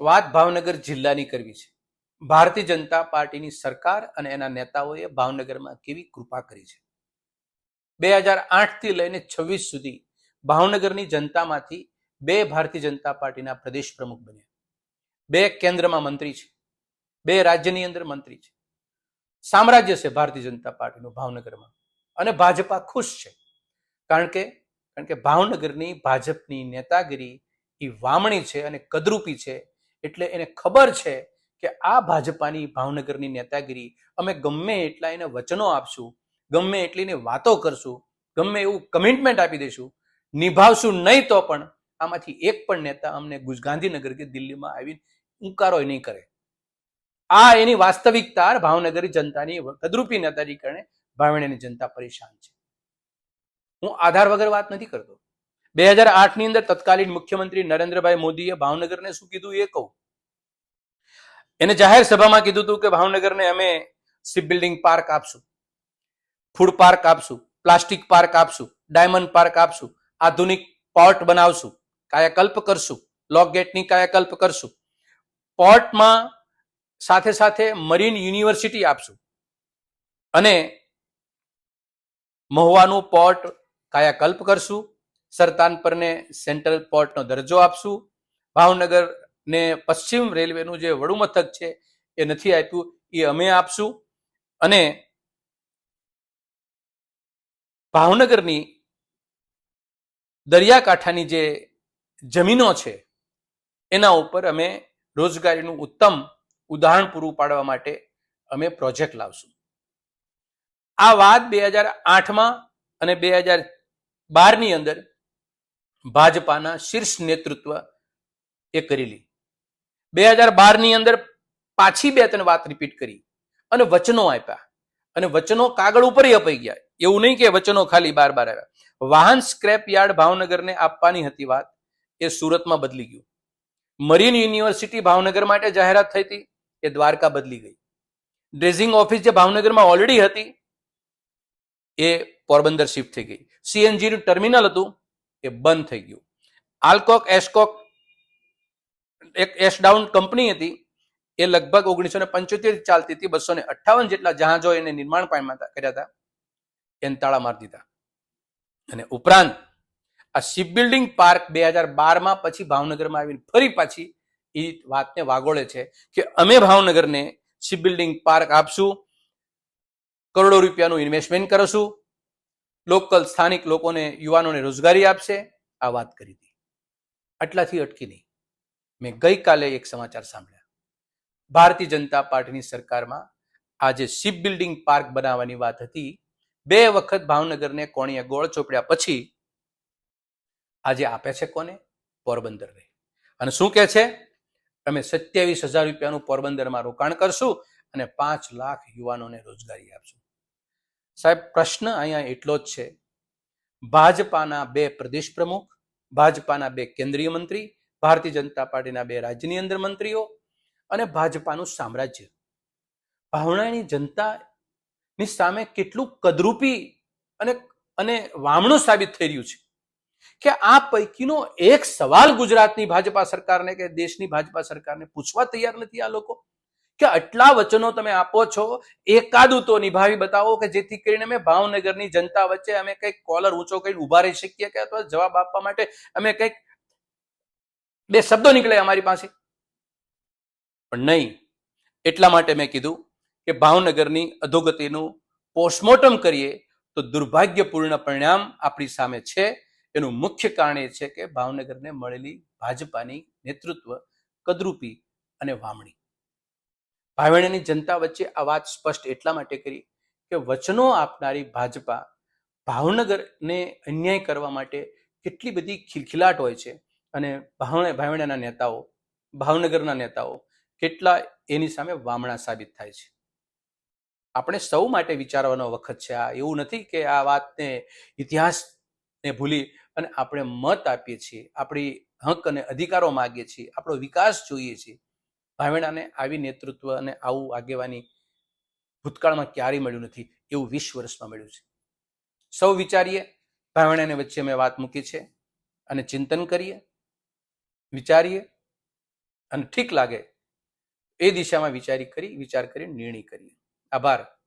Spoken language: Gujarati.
વાત ભાવનગર જિલ્લાની કરવી છે. ભારતીય જનતા પાર્ટીની સરકાર અને એના નેતાઓએ ભાવનગરમાં કેવી કૃપા કરી છે. 2008 થી લઈને 26 સુધી ભાવનગરની જનતામાંથી 2 ભારતીય જનતા પાર્ટીના પ્રદેશ પ્રમુખ બન્યા, 2 કેન્દ્રમાં મંત્રી છે, 2 રાજ્યની અંદર મંત્રી છે. સામ્રાજ્ય છે ભારતીય જનતા પાર્ટીનું ભાવનગરમાં, અને ભાજપા ખુશ છે. કારણ કે ભાવનગરની ભાજપની નેતાગીરી એ વામણી છે અને કદરૂપી છે. એટલે એને ખબર છે કે આ ભાજપાની ભાવનગરની નેતાગીરી અમે ગમે એટલા એને વચનો આપશું, ગમે એટલી એને વાતો કરશું, ગમે એવું કમિટમેન્ટ આપી દઈશું, નિભાવશું નહીં તો પણ આમાંથી એક પણ નેતા અમને ગાંધીનગર કે દિલ્હીમાં આવીને ઉંકારો નહીં કરે. આ એની વાસ્તવિકતા ભાવનગરી જનતાની કદરૂપી નેતાજી કારણે ભાવનગરની જનતા પરેશાન છે. હું આધાર વગર વાત નથી કરતો. 2008 ની અંદર તત્કાલીન મુખ્યમંત્રી નરેન્દ્રભાઈ મોદીએ ભાવનગરને શું કીધું એ કહું. એને જાહેર સભામાં કીધું હતું કે ભાવનગરને અમે શિપ બિલ્ડિંગ પાર્ક આપશું, ફૂડ પાર્ક આપશું, પ્લાસ્ટિક પાર્ક આપશું, ડાયમંડ પાર્ક આપશું, આધુનિક પોર્ટ બનાવશું, કાયાકલ્પ કરશું, લોક ગેટની કાયાકલ્પ કરશું, પોર્ટમાં સાથે સાથે મરીન યુનિવર્સિટી આપશું, અને મહુવાનું પોર્ટ કાયાકલ્પ કરશું, સરતાનપરને સેન્ટ્રલ પોર્ટનો દરજ્જો આપશું, ભાવનગરને પશ્ચિમ રેલવેનું જે વડું મથક છે એ નથી આપ્યું, એ અમે આપશું, અને ભાવનગરની દરિયાકાંઠાની જે જમીનો છે એના ઉપર અમે રોજગારીનું ઉત્તમ ઉદાહરણ પૂરું પાડવા માટે અમે પ્રોજેક્ટ લાવશું. આ વાત 2008માં અને 2012ની અંદર ભાજપાના શીર્ષ નેતૃત્વ એ કરેલી. 2012ની અંદર પાછી 2-3 વાત રિપીટ કરી અને વચનો આપ્યા, અને વચનો કાગળ ઉપર અપાઈ ગયા. એવું નહીં કે વચનો ખાલી બાર આવ્યા. વાહન સ્ક્રેપ યાર્ડ ભાવનગરને આપવાની હતી વાત, એ સુરતમાં બદલી ગયું. મરીન યુનિવર્સિટી ભાવનગર માટે જાહેરાત થઈ હતી, એ દ્વારકા બદલી ગઈ. ડ્રેઝિંગ ઓફિસ જે ભાવનગરમાં ઓલરેડી હતી એ પોરબંદર શિફ્ટ થઈ ગઈ. સીએનજી નું ટર્મિનલ હતું એ બંધ થઈ ગયું. આલ્કોક એસ્કોક એક એશડાઉન કંપની હતી, એ લગભગ 1975 ચાલતી હતી. 258 જેટલા જહાજો એને નિર્માણ કર્યા હતા, એને તાળા મારી દીધા. અને ઉપરાંત આ શિપ બિલ્ડિંગ પાર્ક 2012માં પછી ભાવનગરમાં આવીને ફરી પાછી એ વાતને વાગોળે છે કે અમે ભાવનગરને શિપ બિલ્ડિંગ પાર્ક આપશું, કરોડો રૂપિયાનું ઇન્વેસ્ટમેન્ટ કરશું, લોકલ સ્થાનિક લોકોને યુવાનોને રોજગારી આપશે. આ વાત કરી હતી. આટલાથી અટકી નહીં. મેં ગઈકાલે એક સમાચાર સાંભળ્યા. ભારતીય જનતા પાર્ટીની સરકારમાં આજે શિપ બિલ્ડિંગ પાર્ક બનાવવાની વાત હતી. 2 વખત ભાવનગરને કોણીએ ગોળ ચોપડ્યા પછી આજે આપે છે કોને? પોરબંદરને. અને શું કે છે? અમે 27,000 રૂપિયાનું પોરબંદરમાં રોકાણ કરશું અને 5 લાખ યુવાનોને રોજગારી આપશું. સાહેબ, પ્રશ્ન અહીંયા એટલો જ છે, ભાજપાના 2 પ્રદેશ પ્રમુખ, ભાજપાના 2 કેન્દ્રીય મંત્રી, ભારતીય જનતા પાર્ટીના 2 રાજ્યની અંદર મંત્રીઓ અને ભાજપાનું સામ્રાજ્ય ભાવનગરની જનતાની સામે કેટલું કદરૂપી અને વામણું સાબિત થઈ રહ્યું છે કે આ પૈકીનો એક સવાલ ગુજરાતની ભાજપા સરકારને કે દેશની ભાજપા સરકારને પૂછવા તૈયાર નથી આ લોકો, કે આટલા વચનો તમે આપો છો, એકાદું તો નિભાવી બતાવો કે જેથી કરીને અમે ભાવનગરની જનતા વચ્ચે અમે કંઈક કોલર ઊંચો કરીને ઉભા રહી શકીએ, કે અથવા જવાબ આપવા માટે અમે કંઈક 2 શબ્દો નીકળે અમારી પાસે. પણ નહીં. એટલા માટે મેં કીધું કે ભાવનગરની અધોગતિનું પોસ્ટમોર્ટમ કરીએ તો દુર્ભાગ્યપૂર્ણ પરિણામ આપણી સામે છે. એનું મુખ્ય કારણ એ છે કે ભાવનગરને મળેલી ભાજપાની નેતૃત્વ કદરૂપી અને વામણી. ભાવનગરની જનતા વચ્ચે આ વાત સ્પષ્ટ એટલા માટે કરી કે વચનો આપનારી ભાજપા ભાવનગરને અન્યાય કરવા માટે કેટલી બધી ખિલખિલાટ હોય છે, અને ભાવનગરના નેતાઓ, ભાવનગરના નેતાઓ કેટલા એની સામે વામણા સાબિત થાય છે. આપણે સૌ માટે વિચારવાનો વખત છે. આ એવું નથી કે આ વાતને ઇતિહાસને ભૂલી અને આપણે મત આપીએ છીએ, આપણી હક અને અધિકારો માગીએ છીએ, આપણો વિકાસ જોઈએ છીએ. ભાવેણાને આવી નેતૃત્વ અને આવું આગેવાની ભૂતકાળમાં ક્યારેય મળ્યું નથી, એવું 20 વર્ષમાં મળ્યું છે. સૌ વિચારીએ. ભાવેણાને વચ્ચે મેં વાત મૂકી છે અને ચિંતન કરીએ, વિચારીએ અને ઠીક લાગે એ દિશામાં વિચાર કરી નિર્ણય કરીએ. આભાર.